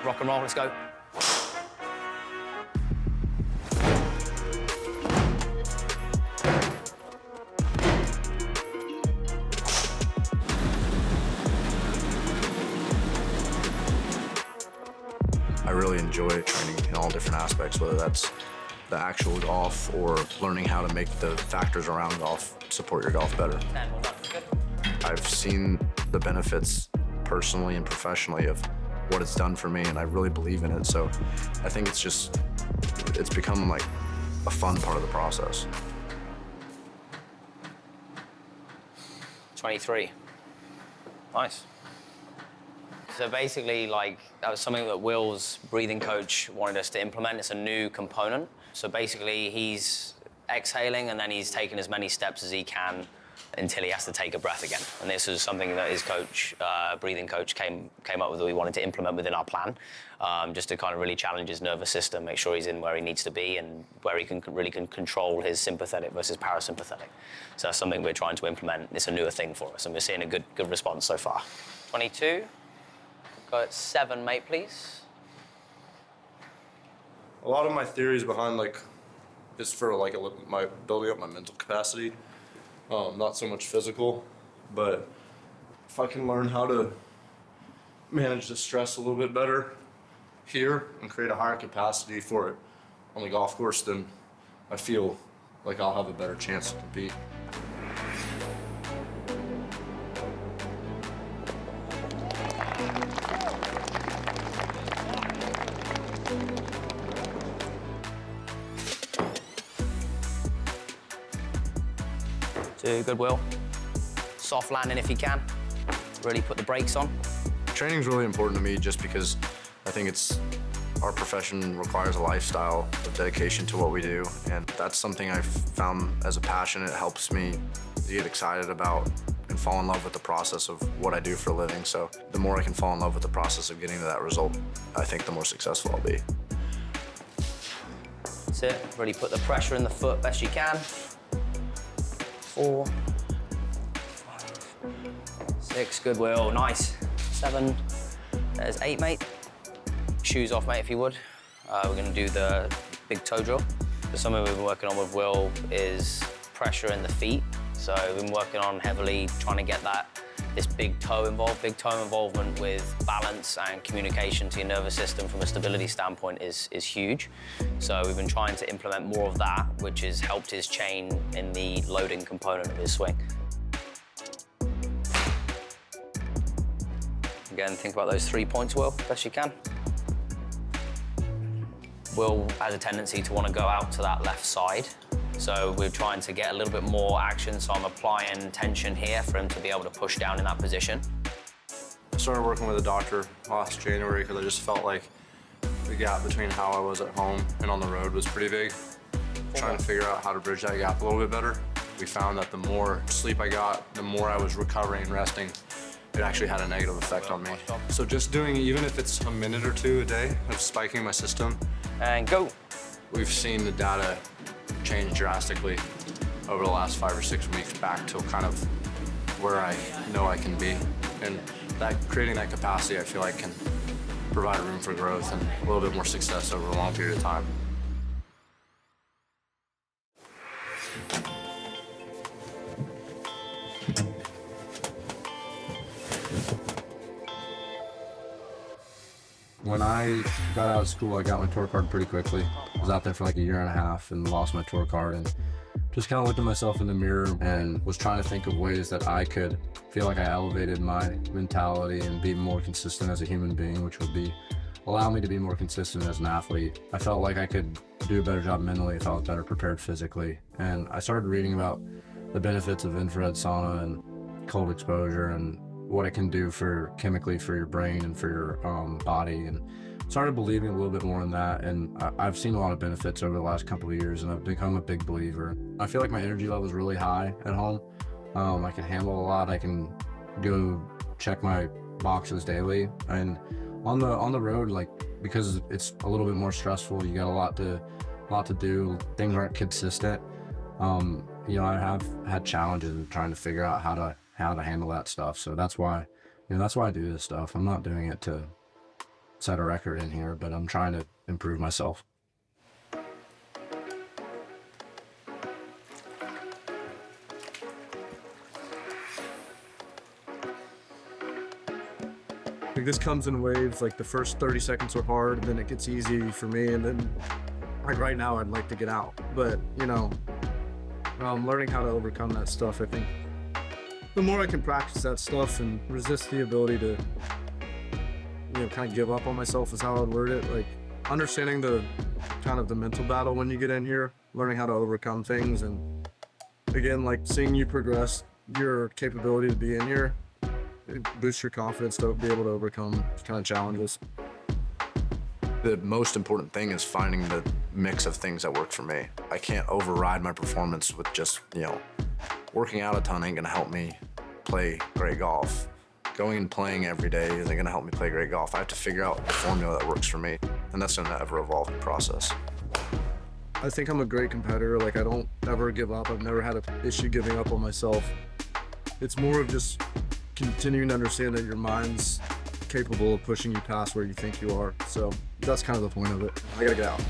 Rock and roll, let's go. I really enjoy training in all different aspects, whether that's the actual golf or learning how to make the factors around golf support your golf better. 10, well done, good. I've seen the benefits personally and professionally of what it's done for me, and I really believe in it. So I think it's become like a fun part of the process. 23. Nice. So basically, like, that was something that Will's breathing coach wanted us to implement. It's a new component. So basically, he's exhaling and then he's taking as many steps as he can until he has to take a breath again. And this is something that his coach, breathing coach, came up with that we wanted to implement within our plan, just to kind of really challenge his nervous system, make sure he's in where he needs to be and where he can really control his sympathetic versus parasympathetic. So that's something we're trying to implement. It's a newer thing for us, and we're seeing a good response so far. 22. Go at 7, mate, please. A lot of my theories behind is for my building up my mental capacity, not so much physical, but if I can learn how to manage the stress a little bit better here and create a higher capacity for it on the golf course, then I feel like I'll have a better chance to compete. Good, Will. Soft landing if you can. Really put the brakes on. Training's really important to me just because I think our profession requires a lifestyle of dedication to what we do, and that's something I've found as a passion. It helps me get excited about and fall in love with the process of what I do for a living. So the more I can fall in love with the process of getting to that result, I think the more successful I'll be. That's it. Really put the pressure in the foot best you can. 4, 5, 6, good, Will, nice. 7, there's 8, mate. Shoes off, mate, if you would. We're gonna do the big toe drill. So something we've been working on with Will is pressure in the feet. So we've been working on heavily trying to get this big toe involvement with balance and communication to your nervous system from a stability standpoint is huge. So we've been trying to implement more of that, which has helped his chain in the loading component of his swing. Again, think about those 3 points, Will, best you can. Will has a tendency to want to go out to that left side. So we're trying to get a little bit more action, so I'm applying tension here for him to be able to push down in that position. I started working with a doctor last January because I just felt like the gap between how I was at home and on the road was pretty big. Trying to figure out how to bridge that gap a little bit better. We found that the more sleep I got, the more I was recovering and resting. It actually had a negative effect on me. So just doing, even if it's a minute or 2 a day of spiking my system. And go. We've seen the data change drastically over the last 5 or 6 weeks back to kind of where I know I can be. And creating that capacity, I feel like can provide room for growth and a little bit more success over a long period of time. When I got out of school, I got my tour card pretty quickly. I was out there for like a year and a half and lost my tour card, and just kind of looked at myself in the mirror and was trying to think of ways that I could feel like I elevated my mentality and be more consistent as a human being, which would allow me to be more consistent as an athlete. I felt like I could do a better job mentally if I was better prepared physically. And I started reading about the benefits of infrared sauna and cold exposure and what it can do chemically for your brain and for your body, and started believing a little bit more in that. And I've seen a lot of benefits over the last couple of years, and I've become a big believer. I feel like my energy level is really high at home. I can handle a lot. I can go check my boxes daily, and on the road, like, because it's a little bit more stressful, you got a lot to do. Things aren't consistent. I have had challenges in trying to figure out how to handle that stuff. So that's why I do this stuff. I'm not doing it to set a record in here, but I'm trying to improve myself. Like this comes in waves. Like the first 30 seconds are hard, and then it gets easy for me, and then like right now I'd like to get out, but you know, learning how to overcome that stuff. I think the more I can practice that stuff and resist the ability to, you know, kind of give up on myself is how I'd word it. Like understanding the kind of the mental battle when you get in here, learning how to overcome things, and again, like seeing you progress your capability to be in here, it boosts your confidence to be able to overcome kind of challenges. The most important thing is finding the mix of things that work for me. I can't override my performance with just, you know, working out a ton ain't gonna help me play great golf. Going and playing every day isn't gonna help me play great golf. I have to figure out a formula that works for me, and that's an ever-evolving process. I think I'm a great competitor. Like I don't ever give up. I've never had an issue giving up on myself. It's more of just continuing to understand that your mind's capable of pushing you past where you think you are. So that's kind of the point of it. I gotta get out.